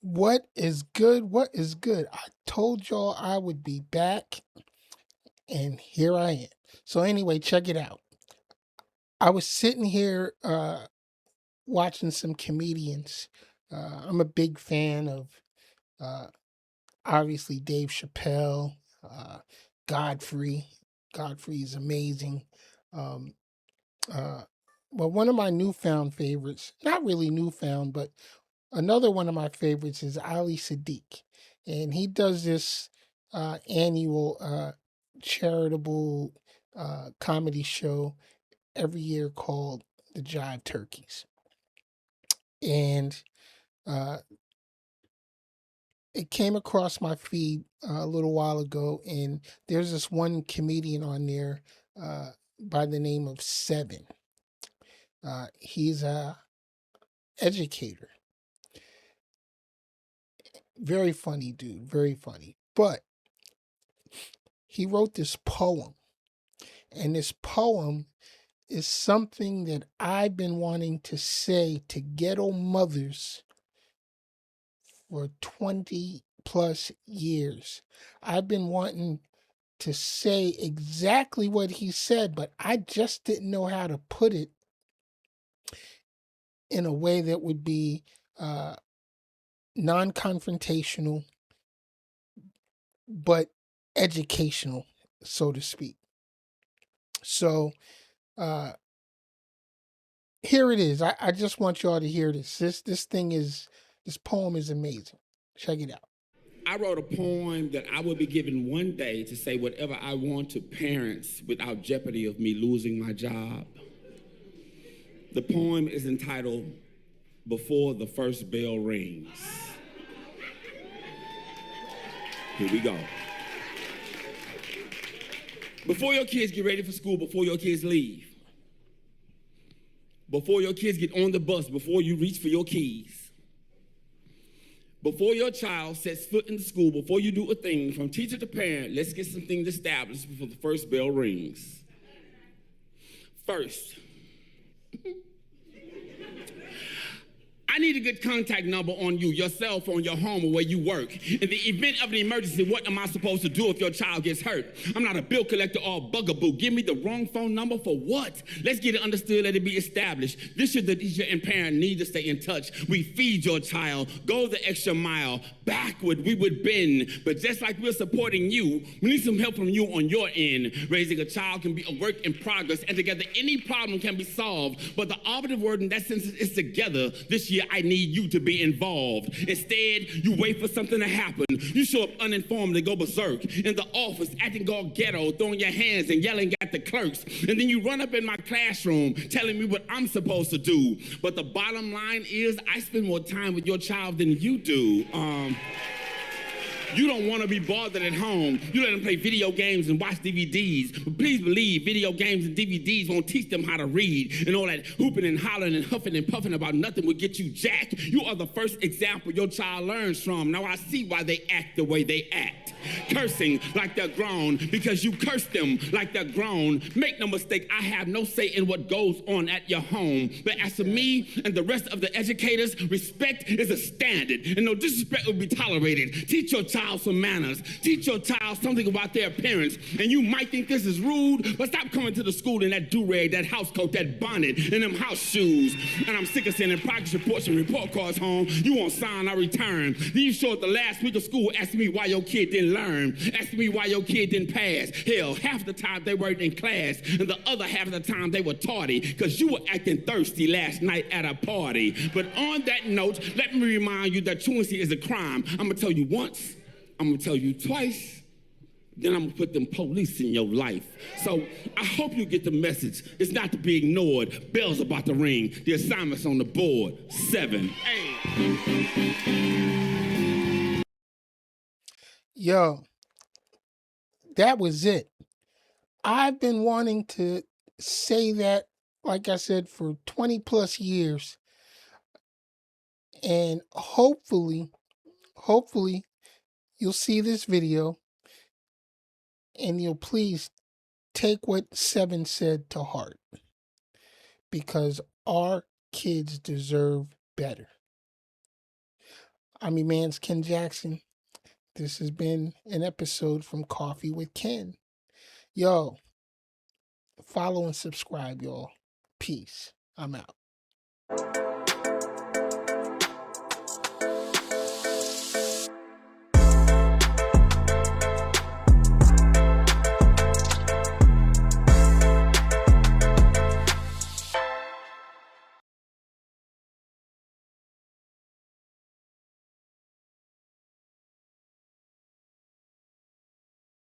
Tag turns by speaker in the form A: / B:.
A: What is good? What is good? I told y'all I would be back, and here I am. So, anyway, check it out. I was sitting here watching some comedians. I'm a big fan of uh, obviously Dave Chappelle, Godfrey. Godfrey is amazing. Um, uh, but one of my newfound favorites, not really newfound, but another one of my favorites is Ali Sadiq, and he does this annual charitable comedy show every year called the Jive Turkeys, and uh, it came across my feed a little while ago, and there's this one comedian on there by the name of Seven. He's a educator, very funny dude, very funny, but he wrote this poem. And this poem is something that I've been wanting to say to ghetto mothers for 20 plus years. I've been wanting to say exactly what he said, but I just didn't know how to put it in a way that would be non confrontational, but educational, so to speak. So, uh, here it is. I just want y'all to hear this. This poem is amazing. Check it out.
B: I wrote a poem that I will be given one day to say whatever I want to parents without jeopardy of me losing my job. The poem is entitled Before the First Bell Rings. Here we go. Before your kids get ready for school, before your kids leave, before your kids get on the bus, before you reach for your keys, before your child sets foot in the school, before you do a thing, from teacher to parent, let's get some things established before the first bell rings. First, I need a good contact number on you, your cell phone, your home, or where you work. In the event of an emergency, what am I supposed to do if your child gets hurt? I'm not a bill collector or a bugaboo. Give me the wrong phone number for what? Let's get it understood, let it be established. This year, the teacher and parent need to stay in touch. We feed your child, go the extra mile. Backward, we would bend. But just like we're supporting you, we need some help from you on your end. Raising a child can be a work in progress, and together any problem can be solved. But the operative word in that sentence is together. This year, I need you to be involved. Instead, you wait for something to happen. You show up uninformed and go berserk. In the office, acting all ghetto, throwing your hands and yelling at the clerks. And then you run up in my classroom telling me what I'm supposed to do. But the bottom line is I spend more time with your child than you do. You don't want to be bothered at home. You let them play video games and watch DVDs. But please believe video games and DVDs won't teach them how to read. And all that hooping and hollering and huffing and puffing about nothing will get you jacked. You are the first example your child learns from. Now I see why they act the way they act. Cursing like they're grown because you curse them like they're grown. Make no mistake, I have no say in what goes on at your home. But as for me and the rest of the educators, respect is a standard and no disrespect will be tolerated. Teach your child some manners. Teach your child something about their appearance. And you might think this is rude, but stop coming to the school in that do-rag, that house coat, that bonnet, and them house shoes. And I'm sick of sending progress reports and report cards home. You won't sign or return. Then you show up the last week of school asking me why your kid didn't learn, asking me why your kid didn't pass. Hell, half the time they weren't in class, and the other half of the time they were tardy because you were acting thirsty last night at a party. But on that note, let me remind you that truancy is a crime. I'm going to tell you once, I'm going to tell you twice, then I'm going to put them police in your life. So I hope you get the message. It's not to be ignored. Bell's about to ring. The assignment's on the board. 7. Hey.
A: Yo, that was it. I've been wanting to say that, like I said, for 20 plus years. And hopefully, you'll see this video and you'll please take what Seven said to heart, because our kids deserve better. I'm your man's Ken Jackson. This has been an episode from Coffee with Ken. Yo, follow and subscribe, y'all. Peace. I'm out.